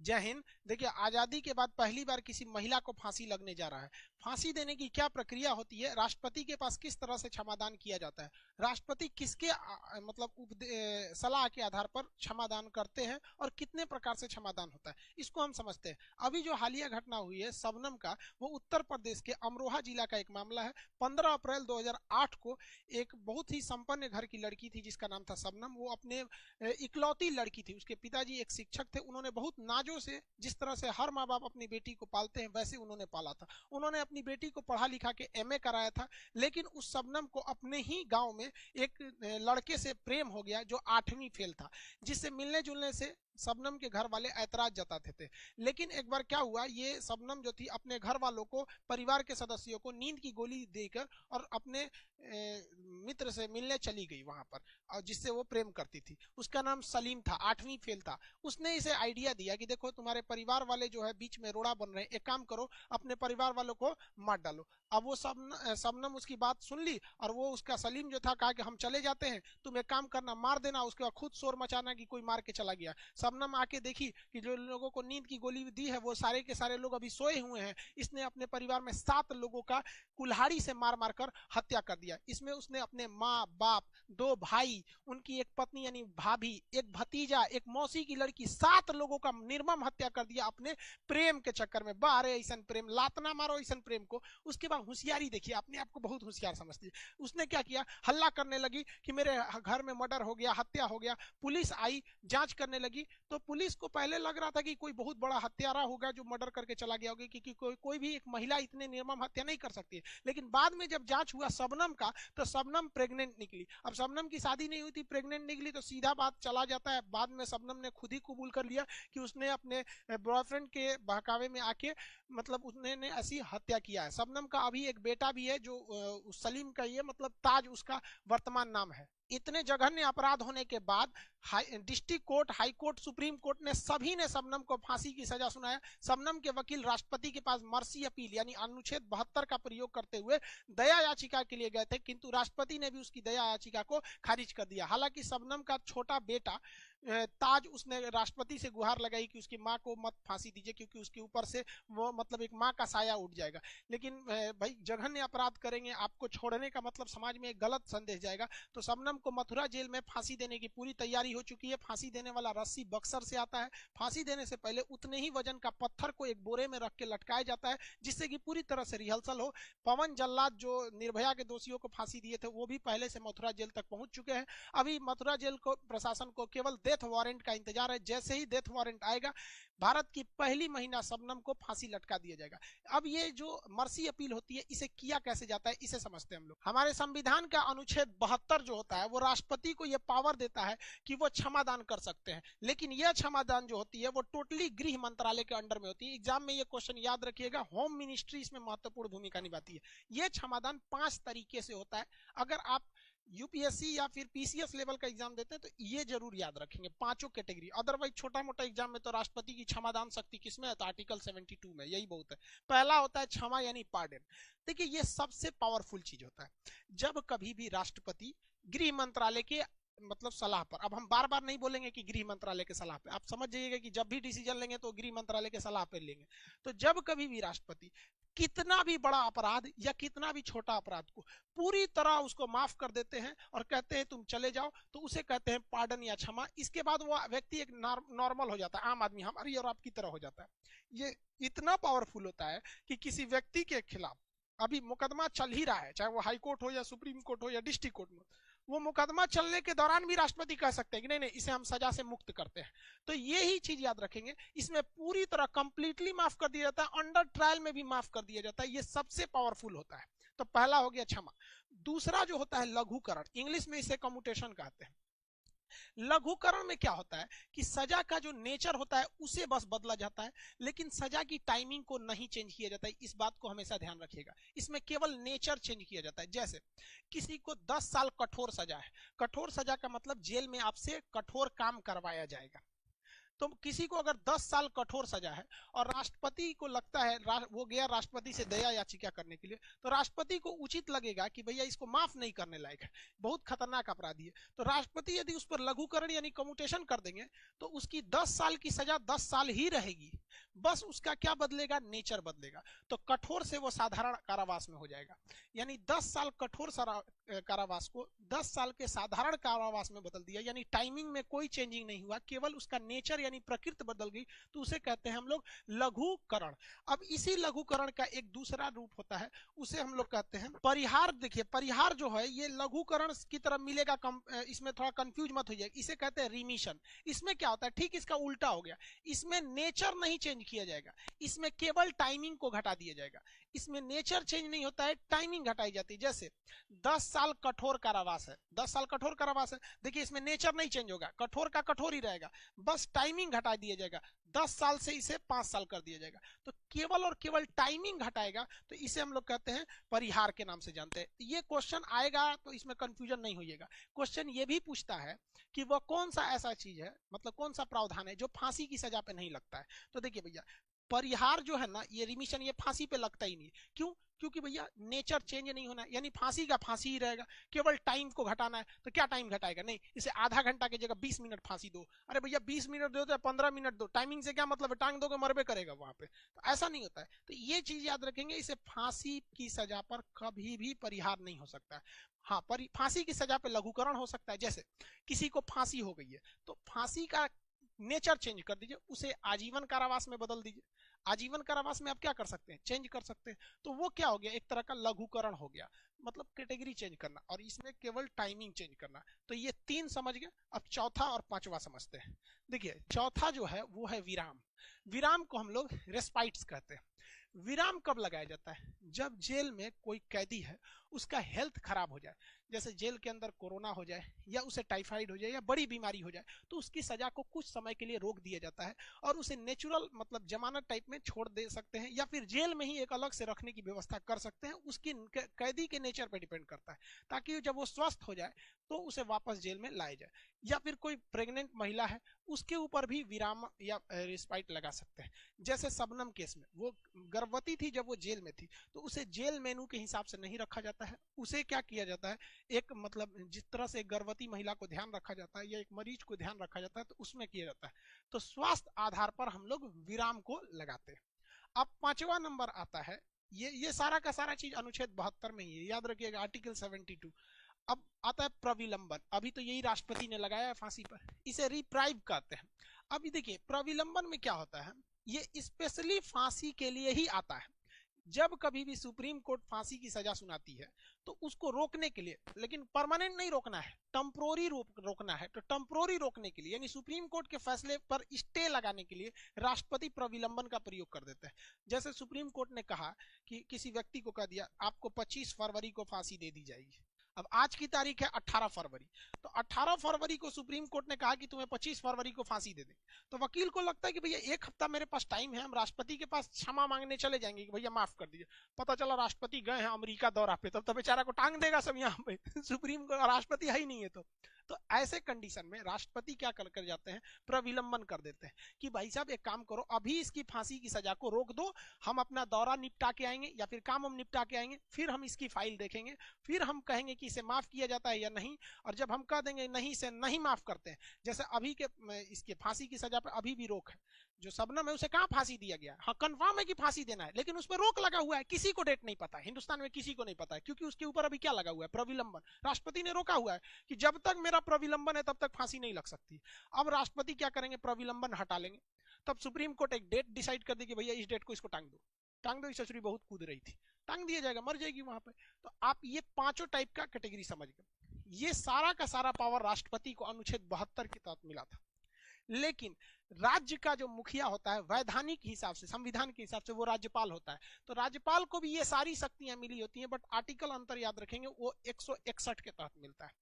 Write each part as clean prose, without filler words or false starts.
जय हिंद। देखिए, आजादी के बाद पहली बार किसी महिला को फांसी लगने जा रहा है। फांसी देने की क्या प्रक्रिया होती है, राष्ट्रपति के पास किस तरह से क्षमादान किया जाता है, राष्ट्रपति किसके मतलब सलाह के आधार पर क्षमादान करते हैं और कितने प्रकार से क्षमादान होता है, इसको हम समझते हैं। अभी जो हालिया घटना हुई है शबनम का, वो उत्तर प्रदेश के अमरोहा जिला का एक मामला है। 15 अप्रैल 2008 को एक बहुत ही संपन्न घर की लड़की थी जिसका नाम था शबनम। वो अपने इकलौती लड़की थी, उसके पिताजी एक शिक्षक थे। उन्होंने बहुत नाजों से, जिस तरह से हर माँ बाप अपनी बेटी को पालते हैं, वैसे उन्होंने पाला था। उन्होंने अपनी बेटी को पढ़ा लिखा के एमए कराया था। लेकिन उस शबनम को अपने ही गांव में एक लड़के से प्रेम हो गया जो 8वीं फेल था, जिससे मिलने जुलने से शबनम के घर वाले ऐतराज जताते थे। लेकिन एक बार क्या हुआ, ये शबनम जो थी अपने घर वालों को, परिवार के सदस्यों को नींद की गोली देकर और अपने मित्र से मिलने चली गई वहां पर, और जिससे वो प्रेम करती थी। उसका नाम सलीम था, 8वीं फेल था। उसने इसे आइडिया दिया कि देखो तुम्हारे परिवार वाले जो है बीच में रोड़ा बन रहे हैं, एक काम करो अपने परिवार वालों को मार डालो। अब वो शबनम उसकी बात सुन ली, और वो उसका सलीम जो था कहा कि हम चले जाते हैं, तुम एक काम करना, मार देना, उसके बाद खुद शोर मचाना कि कोई मार के चला गया। शबनम आके देखी कि जो लोगों को नींद की गोली दी है वो सारे के सारे लोग अभी सोए हुए हैं। इसने अपने परिवार में 7 लोगों का कुल्हाड़ी से मार मार कर हत्या कर दिया। इसमें उसने अपने माँ बाप, 2 भाई, उनकी एक पत्नी यानी भाभी, एक भतीजा, एक मौसी की लड़की, 7 लोगों का निर्मम हत्या कर दिया अपने प्रेम के चक्कर में। बारे ऐसा प्रेम, लातना मारो ऐसा प्रेम को। उसके बाद होशियारी देखिए, अपने आप को बहुत होशियार समझती है। उसने क्या किया, हल्ला करने लगी कि मेरे घर में मर्डर हो गया, हत्या हो गया। पुलिस आई, जांच करने लगी, तो पुलिस को पहले लग रहा था कि कोई बहुत बड़ा हत्यारा होगा जो मर्डर करके चला गया होगा, क्योंकि कोई भी एक महिला इतने निर्मम हत्या नहीं कर सकती है। लेकिन बाद में जब जांच हुआ शबनम का, तो शबनम प्रेग्नेंट निकली। अब शबनम की शादी नहीं हुई थी, प्रेग्नेंट निकली, तो सीधा बात चला जाता है। बाद में शबनम ने खुद ही कबूल कर लिया कि उसने अपने बॉयफ्रेंड के बहकावे में आके मतलब उसने ऐसी हत्या किया है। शबनम का अभी एक बेटा भी है जो सलीम का, ये मतलब ताज उसका वर्तमान नाम है। इतने जघन्य अपराध होने के बाद district court, high court, supreme court ने सभी ने शबनम को फांसी की सजा सुनाया। शबनम के वकील राष्ट्रपति के पास मर्सी अपील यानी अनुच्छेद 72 का प्रयोग करते हुए दया याचिका के लिए गए थे, किंतु राष्ट्रपति ने भी उसकी दया याचिका को खारिज कर दिया। हालांकि शबनम का छोटा बेटा ताज, उसने राष्ट्रपति से गुहार लगाई कि उसकी मां को मत फांसी दीजिए, क्योंकि उसके ऊपर से वो मतलब एक मां का साया उठ जाएगा। लेकिन भाई जघन्य अपराध करेंगे, आपको छोड़ने का मतलब समाज में एक गलत संदेश जाएगा। तो शबनम को मथुरा जेल में फांसी देने की पूरी तैयारी हो चुकी है। फांसी देने वाला रस्सी बक्सर से आता है। फांसी देने से पहले उतने ही वजन का पत्थर को एक बोरे में रख के लटकाया जाता है, जिससे कि पूरी तरह से रिहर्सल हो। पवन जल्लाद जो निर्भया के दोषियों को फांसी दिए थे, वो भी पहले से मथुरा जेल तक पहुंच चुके हैं। अभी मथुरा जेल को, प्रशासन को केवल डेथ वारंट का इंतजार है। जैसे ही डेथ वारंट आएगा, भारत की पहली महिला शबनम को फांसी लटका दिया जाएगा। अब ये जो मर्सी अपील होती है, इसे किया कैसे जाता है, इसे समझते हैं हम लोग। हमारे संविधान का अनुच्छेद 72 जो होता है, वो राष्ट्रपति को यह पावर देता है कि वो क्षमादान कर सकते हैं। लेकिन यह क्षमादान जो होती है वो टोटली गृह मंत्रालय के अंडर में होती है। एग्जाम में ये क्वेश्चन याद रखिएगा, होम मिनिस्ट्री इसमें महत्वपूर्ण भूमिका निभाती है। यह क्षमादान 5 तरीके से होता है। अगर आप यूपीएससी या फिर पीसीएस लेवल का एग्जाम देते हैं तो ये जरूर याद रखेंगे, 5 कैटेगरी। अदरवाइज छोटा मोटा एग्जाम में तो राष्ट्रपति की क्षमादान शक्ति किसमें है, तो आर्टिकल 72 में, यही बहुत है। पहला होता है क्षमा यानी पार्डन। देखिए, ये सबसे पावरफुल चीज होता है। जब कभी भी राष्ट्रपति गृह मंत्रालय के मतलब सलाह पर, अब हम बार बार नहीं बोलेंगे कि गृह मंत्रालय के सलाह पे, आप समझ जाइएगा कि जब भी डिसीजन लेंगे तो गृह मंत्रालय के सलाह पर लेंगे। तो जब कभी भी राष्ट्रपति कितना भी बड़ा अपराध या कितना भी छोटा अपराध को पूरी तरह उसको माफ कर देते हैं और कहते हैं तुम चले जाओ, तो उसे कहते हैं पार्डन या क्षमा। इसके बाद वो व्यक्ति एक नॉर्मल हो जाता है, आम आदमी हमारी और आपकी तरह हो जाता है। ये इतना पावरफुल होता है कि किसी व्यक्ति के खिलाफ अभी मुकदमा चल ही रहा है, चाहे वो हाई कोर्ट हो या सुप्रीम कोर्ट हो या डिस्ट्रिक्ट कोर्ट में, वो मुकदमा चलने के दौरान भी राष्ट्रपति कह सकते हैं कि नहीं नहीं, इसे हम सजा से मुक्त करते हैं। तो ये ही चीज याद रखेंगे, इसमें पूरी तरह कंप्लीटली माफ कर दिया जाता है, अंडर ट्रायल में भी माफ कर दिया जाता है। ये सबसे पावरफुल होता है। तो पहला हो गया क्षमा। दूसरा जो होता है लघुकरण, इंग्लिश में इसे कम्यूटेशन कहते हैं। लघुकरण में क्या होता है कि सजा का जो नेचर होता है उसे बस बदला जाता है, लेकिन सजा की टाइमिंग को नहीं चेंज किया जाता है। इस बात को हमेशा ध्यान रखिएगा, इसमें केवल नेचर चेंज किया जाता है। जैसे किसी को 10 साल कठोर सजा है, कठोर सजा का मतलब जेल में आपसे कठोर काम करवाया जाएगा। तो किसी को अगर 10 साल कठोर सजा है और राष्ट्रपति को लगता है वो गया राष्ट्रपति से दया याचिका करने के लिए, तो राष्ट्रपति को उचित लगेगा कि भैया इसको माफ नहीं करने लायक है, बहुत खतरनाक अपराधी है, तो राष्ट्रपति यदि उस पर लघुकरण यानी कम्यूटेशन कर देंगे तो उसकी 10 साल की सजा 10 साल ही रहेगी, बस उसका क्या बदलेगा, नेचर बदलेगा। तो कठोर से वो साधारण कारावास में हो जाएगा, यानी 10 साल कठोर कारावास को 10 साल के साधारण कारावास में बदल दिया, यानी टाइमिंग में कोई चेंजिंग नहीं हुआ, केवल उसका नेचर यानी प्रकृति बदल गई, तो उसे कहते हैं हम लोग लघुकरण। अब इसी लघुकरण का एक दूसरा रूप होता है, उसे हम लोग कहते हैं परिहार। देखिए परिहार जो है ये लघुकरण की तरफ मिलेगा, इसमें थोड़ा कंफ्यूज मत हो जाएगा, इसे कहते हैं रिमिशन। इसमें क्या होता है, ठीक इसका उल्टा हो गया, इसमें नेचर नहीं चेंज किया जाएगा, इसमें केवल टाइमिंग को घटा दिया जाएगा, इसमें नेचर चेंज नहीं होता है, टाइमिंग घटाई जाती है। जैसे 10 साल कठोर कारावास है, 10 साल कठोर कारावास है, देखिए इसमें नेचर नहीं चेंज होगा, कठोर का कठोर ही रहेगा, बस टाइमिंग घटा दिया जाएगा, 10 साल से इसे 5 साल कर दिया जाएगा, तो केवल और केवल टाइमिंग घटाएगा, तो इसे हम लोग कहते हैं परिहार के नाम से जानते हैं। ये क्वेश्चन आएगा तो इसमें कंफ्यूजन नहीं होइएगा। क्वेश्चन ये भी पूछता है कि वह कौन सा ऐसा चीज है, मतलब कौन सा प्रावधान है जो फांसी की सजा पे नहीं लगता है। तो देखिए भैया परिहार जो है ना, ये रिमिशन, ये फांसी पे लगता ही नहीं। क्यों? क्योंकि भैया नेचर चेंज नहीं होना है, यानी फांसी का फांसी ही रहेगा, केवल टाइम को घटाना है। तो क्या टाइम घटाएगा, नहीं, इसे आधा घंटा की जगह 20 मिनट फांसी दो। अरे भैया 20 मिनट दो तो 15 मिनट दो, टाइमिंग से क्या मतलब है, टांग दोगे मरबे करेगा वहां पे, तो ऐसा नहीं होता है। तो ये चीज याद रखेंगे, इसे फांसी की सजा पर कभी भी परिहार नहीं हो सकता है। हाँ, फांसी की सजा पे लघुकरण हो सकता है। जैसे किसी को फांसी हो गई है तो फांसी का नेचर चेंज कर दीजिए, उसे आजीवन कारावास में बदल दीजिए। आजीवन कारावास में आप क्या कर सकते हैं, चेंज कर सकते हैं, तो वो क्या हो गया, एक तरह का लघुकरण हो गया, मतलब कैटेगरी चेंज करना, और इसमें केवल टाइमिंग चेंज करना। तो ये 3 समझ गए। अब चौथा और 5वां समझते हैं। देखिए चौथा जो है वो है विराम। विराम को हम लोग रेस्पाइट्स कहते हैं। विराम कब लगाया जाता है, जब जेल में कोई कैदी है उसका हेल्थ खराब हो जाए, जैसे जेल के अंदर कोरोना हो जाए या उसे टाइफाइड हो जाए या बड़ी बीमारी हो जाए, तो उसकी सजा को कुछ समय के लिए रोक दिया जाता है और उसे नेचुरल मतलब जमानत टाइप में छोड़ दे सकते हैं, या फिर जेल में ही एक अलग से रखने की व्यवस्था कर सकते हैं। उसकी कैदी के नेचर पर डिपेंड करता है, ताकि जब वो स्वस्थ हो जाए तो उसे वापस जेल में लाया जाए। या फिर कोई प्रेग्नेंट महिला है उसके ऊपर भी विराम या रिस्पाइट लगा सकते हैं। जैसे शबनम केस में वो गर्भवती थी जब वो जेल में थी, तो उसे जेल मेनू के हिसाब से नहीं रखा जाता है, उसे क्या किया जाता है, एक मतलब जिस तरह से गर्भवती महिला को ध्यान रखा जाता है या एक मरीज को ध्यान रखा जाता है, तो उसमें किया जाता है। तो स्वास्थ्य आधार पर हम लोग विराम को लगाते हैं। अब 5वां नंबर आता है, ये सारा का सारा चीज अनुच्छेद 72 में ही है, याद रखिएगा, आर्टिकल 72। अब आता है प्रविलंबन, अभी तो यही राष्ट्रपति ने लगाया है फांसी पर, इसे रिप्राइव कहते हैं। अभी देखिए प्रविलंबन में क्या होता है, ये स्पेशली फांसी के लिए ही आता है। जब कभी भी सुप्रीम कोर्ट फांसी की सजा सुनाती है तो उसको रोकने के लिए, लेकिन परमानेंट नहीं रोकना है, टेम्पोररी रोकना है, तो टेम्पोररी रोकने के लिए यानी सुप्रीम कोर्ट के फैसले पर स्टे लगाने के लिए राष्ट्रपति प्रविलंबन का प्रयोग कर देते हैं। जैसे सुप्रीम कोर्ट ने कहा कि किसी व्यक्ति को कह दिया आपको 25 फरवरी को फांसी दे दी जाएगी। अब आज की तारीख है 18 फरवरी, तो 18 फरवरी को सुप्रीम कोर्ट ने कहा कि तुम्हें 25 फरवरी को फांसी दे देंगे। तो वकील को लगता है कि भैया 1 हफ्ता मेरे पास टाइम है, हम राष्ट्रपति के पास क्षमा मांगने चले जाएंगे कि भैया माफ कर दीजिए। पता चला राष्ट्रपति गए हैं अमेरिका दौरा पे, तब तो बेचारा को टांग देगा सब यहाँ पे सुप्रीम कोर्ट राष्ट्रपति है ही नहीं है। तो ऐसे कंडीशन में राष्ट्रपति क्या कर जाते हैं, प्रविलंबन कर देते हैं कि भाई साहब एक काम करो, अभी इसकी फांसी की सजा को रोक दो, हम अपना दौरा निपटा के आएंगे या फिर काम हम निपटा के आएंगे, फिर हम इसकी फाइल देखेंगे, फिर हम कहेंगे कि इसे माफ किया जाता है या नहीं। और जब हम कह देंगे नहीं, इसे नहीं माफ करते हैं, जैसे अभी के इसके फांसी की सजा पर अभी भी रोक है, जो शबनम है उसे कहां फांसी दिया गया, हाँ कंफर्म है कि फांसी देना है, लेकिन उस पर रोक लगा हुआ है, किसी को डेट नहीं पता, हिंदुस्तान में किसी को नहीं पता है, क्योंकि उसके ऊपर अभी क्या लगा हुआ है, प्रविलंबन। राष्ट्रपति ने रोका हुआ है कि जब तक मेरा प्रविलंबन है तब तक फांसी नहीं लग सकती। अब राष्ट्रपति क्या करेंगे, प्रविलंबन हटा लेंगे, तब सुप्रीम कोर्ट एक डेट डिसाइड कर देगी, भैया इस डेट को इसको टांग दो, टांग दो, ससुरी बहुत कूद रही थी, टांग दिया जाएगा, मर जाएगी वहां पे। तो आप ये 5 टाइप का कैटेगरी समझ गए। ये सारा का सारा पावर राष्ट्रपति को अनुच्छेद 72 के तहत मिला था। लेकिन राज्य का जो मुखिया होता है वैधानिक हिसाब से, संविधान के हिसाब से, वो राज्यपाल होता है। तो राज्यपाल को भी ये सारी शक्तियां मिली होती हैं, बट आर्टिकल अंतर याद रखेंगे, वो 161 के तहत मिलता है।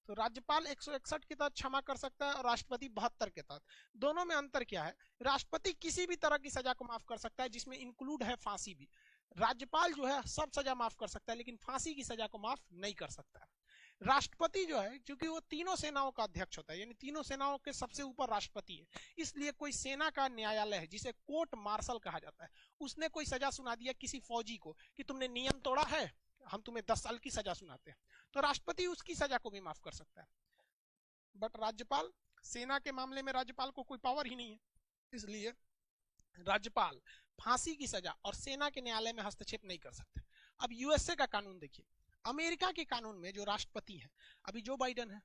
तो राज्यपाल 161 के तहत क्षमा कर सकता है और राष्ट्रपति 72 के तहत। दोनों में अंतर क्या है, राष्ट्रपति किसी भी तरह की सजा को माफ कर सकता है जिसमें इंक्लूड है फांसी भी। राज्यपाल जो है सब सजा माफ कर सकता है, लेकिन फांसी की सजा को माफ नहीं कर सकता है। राष्ट्रपति जो है, क्योंकि वो तीनों सेनाओं का अध्यक्ष होता है, यानी तीनों सेनाओं के सबसे ऊपर राष्ट्रपति है, इसलिए कोई सेना का न्यायालय है जिसे कोर्ट मार्शल कहा जाता है, उसने कोई सजा सुना दिया किसी फौजी को कि तुमने नियम तोड़ा है, हम तुम्हें 10 साल की सजा सुनाते हैं, तो राष्ट्रपति उसकी सजा को भी माफ कर सकता है। बट राज्यपाल, सेना के मामले में राज्यपाल को कोई पावर ही नहीं है, इसलिए राज्यपाल फांसी की सजा और सेना के न्यायालय में हस्तक्षेप नहीं कर सकते। अब यूएसए का कानून देखिए, अमेरिका के कानून में जो राष्ट्रपति है, अभी जो बाइडेन है,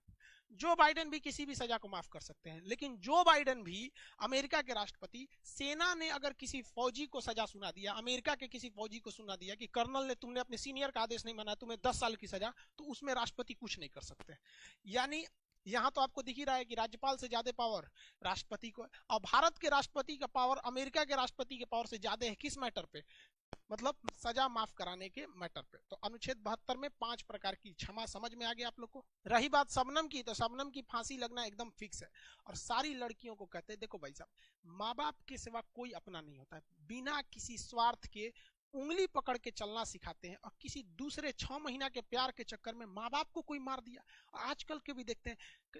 जो बाइडेन भी किसी भी सजा को माफ कर सकते हैं, लेकिन जो बाइडेन भी अमेरिका के राष्ट्रपति, सेना ने अगर किसी फौजी को सजा सुना दिया, अमेरिका के किसी फौजी को सुना दिया कि कर्नल ने, तुमने अपने सीनियर का आदेश नहीं माना, तुम्हें 10 साल की सजा, तो उसमें राष्ट्रपति कुछ नहीं कर सकते। यानी यहां तो आपको दिख ही रहा है कि राज्यपाल से ज्यादा पावर राष्ट्रपति को, और भारत के राष्ट्रपति का पावर अमेरिका के राष्ट्रपति के पावर से ज्यादा है। किस मैटर पे? मतलब सजा माफ कराने के मैटर पे। तो अनुच्छेद 72 में 5 प्रकार की क्षमा समझ में आ गया आप लोग को। रही बात शबनम की, तो शबनम की फांसी लगना एकदम फिक्स है, और सारी लड़कियों को कहते हैं देखो भाई साहब, माँ बाप के सिवा कोई अपना नहीं होता है, बिना किसी स्वार्थ के उंगली पकड़ के चलना सिखाते हैं, और किसी दूसरे 6 महीना के प्यार के चक्कर में माँ बाप को कोई मार दिया। आजकल के भी देखते हैं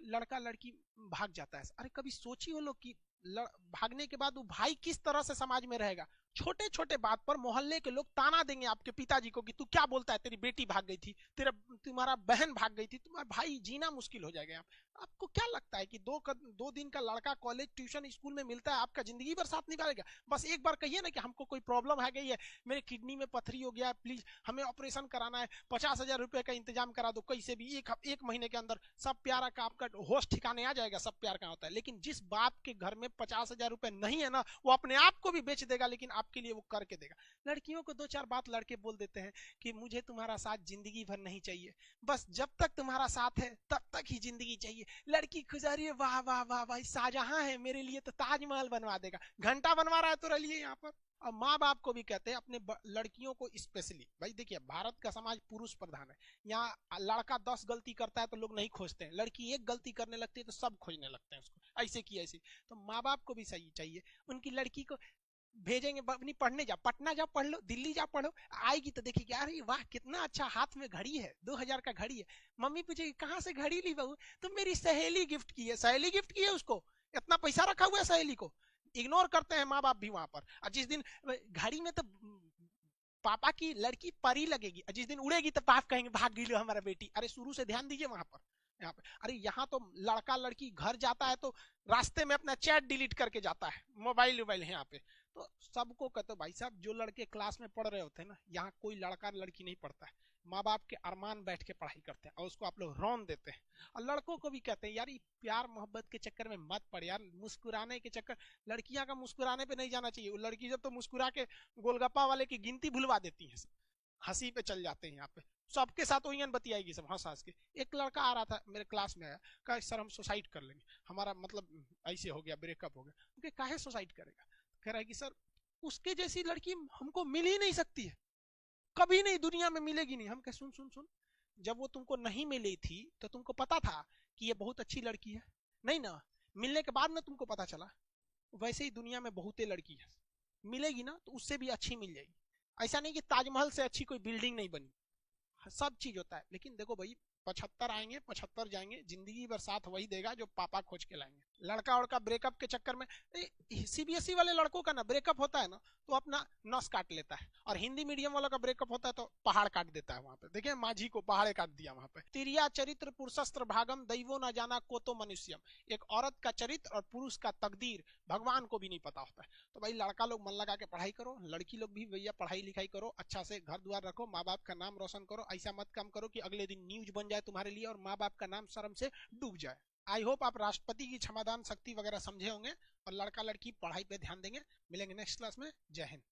लड़का लड़की भाग जाता है, अरे कभी सोची हो लोग कि भागने के बाद वो भाई किस तरह से समाज में रहेगा। छोटे छोटे बात पर मोहल्ले के लोग ताना देंगे आपके पिताजी को कि तू क्या बोलता है, तेरी बेटी भाग गई थी, तुम्हारा बहन भाग गई थी, तुम्हारा भाई जीना मुश्किल हो जाएगा। आपको क्या लगता है कि दो दिन का लड़का कॉलेज ट्यूशन स्कूल में मिलता है, आपका जिंदगी भर साथ निकालेगा? बस एक बार कहिए ना कि हमको कोई प्रॉब्लम आ गई है, मेरे किडनी में पथरी हो गया है, प्लीज हमें ऑपरेशन कराना है, 50,000 रुपए का इंतजाम करा दो, कैसे भी एक महीने के अंदर सब प्यारा का आपका होश ठिकाने आ जाएगा, सब प्यार का होता है। लेकिन जिस बाप के घर में 50,000 रुपए नहीं है ना, वो अपने आप को भी बेच देगा, लेकिन आपके लिए वो करके देगा। लड़कियों को 2-4 बात लड़के बोल देते हैं कि मुझे तुम्हारा साथ जिंदगी भर नहीं चाहिए, बस जब तक तुम्हारा साथ है तब तक ही जिंदगी चाहिए। लड़की खुजा रही है, वाह वाह वाह भाई शाहजहां है मेरे लिए, तो ताजमहल बनवा देगा, घंटा बनवा रहा है तो रहिए यहाँ पर। और माँ बाप को भी कहते हैं अपने लड़कियों को स्पेशली, भाई देखिए भारत का समाज पुरुष प्रधान है, यहाँ लड़का 10 गलती करता है तो लोग नहीं खोजते हैं, लड़की एक गलती करने लगती है तो सब खोजने लगते हैं उसको, ऐसे की ऐसे। तो माँ बाप को भी सही चाहिए, उनकी लड़की को भेजेंगे अपनी पढ़ने, जा पटना जा पढ़ लो, दिल्ली जा पढ़ो, आएगी तो देखिए यार वाह कितना अच्छा हाथ में घड़ी है, 2000 का घड़ी है। मम्मी पूछेगी कहाँ से घड़ी ली बहू? तो मेरी सहेली गिफ्ट की है। सहेली गिफ्ट की है उसको? इतना पैसा रखा हुआ है सहेली को? इग्नोर करते हैं माँ बाप भी वहां पर। और जिस दिन घड़ी में तो पापा की लड़की परी लगेगी, और जिस दिन उड़ेगी तो पाप कहेंगे भाग गई लो हमारा बेटी। अरे शुरू से ध्यान दीजिए वहां पर, यहाँ पे। अरे यहाँ तो लड़का लड़की घर जाता है तो रास्ते में अपना चैट डिलीट करके जाता है, मोबाइल है यहाँ पे। तो सबको कहते भाई साहब, जो लड़के क्लास में पढ़ रहे होते हैं ना, यहाँ कोई लड़का लड़की नहीं पढ़ता है, माँ बाप के अरमान बैठ के पढ़ाई करते हैं, और उसको आप लोग रौन देते हैं। और लड़कों को भी कहते हैं यार प्यार मोहब्बत के चक्कर में मत पड़ यार, मुस्कुराने के चक्कर, लड़कियां का मुस्कुराने पे नहीं जाना चाहिए। वो लड़की जब तो मुस्कुरा के गोलगप्पा वाले की गिनती भुलवा देती है, हंसी पे चल जाते हैं यहाँ पे, सबके साथ वही बतियाएगी सब हंस हंस के। एक लड़का आ रहा था मेरे क्लास में, आया कहा सर हम सुसाइड कर लेंगे, हमारा मतलब ऐसे हो गया, ब्रेकअप हो गया। क्योंकि काहे सुसाइड करेगा? कह रहा है कि सर उसके जैसी लड़की हमको मिल ही नहीं सकती है, कभी नहीं, दुनिया में मिलेगी नहीं। हम कह सुन सुन सुन, जब वो तुमको नहीं मिली थी तो तुमको पता था कि ये बहुत अच्छी लड़की है? नहीं ना, मिलने के बाद ना तुमको पता चला। वैसे ही दुनिया में बहुते लड़की है, मिलेगी ना तो उससे भी अच्छी मिल जाएगी। ऐसा नहीं कि ताजमहल से अच्छी कोई बिल्डिंग नहीं बनी, सब चीज होता है। लेकिन देखो भाई 75 आएंगे 75 जाएंगे, जिंदगी भर साथ वही देगा जो पापा खोज के लाएंगे। लड़का उड़का ब्रेकअप के चक्कर में, सीबीएसई वाले लड़कों का ना ब्रेकअप होता है ना तो अपना नस काट लेता है, और हिंदी मीडियम वालों का ब्रेकअप होता है तो पहाड़ काट देता है। वहां पे देखिए माझी को पहाड़े काट दिया वहां पे। तिरिया चरित्र पुरुषस्त्र भागम दैवो न जाना को तो मनुष्यम, एक औरत का चरित्र और पुरुष का तकदीर भगवान को भी नहीं पता होता है। तो भाई लड़का लोग मन लगा के पढ़ाई करो, लड़की लोग भी भैया पढ़ाई लिखाई करो, अच्छा से घर द्वार रखो, माँ बाप का नाम रोशन करो। ऐसा मत काम करो कि अगले दिन न्यूज बन जाए तुम्हारे लिए और माँ बाप का नाम शर्म से डूब जाए। आई होप आप राष्ट्रपति की क्षमादान शक्ति वगैरह समझे होंगे और लड़का लड़की पढ़ाई पे ध्यान देंगे। मिलेंगे नेक्स्ट क्लास में। जय हिंद।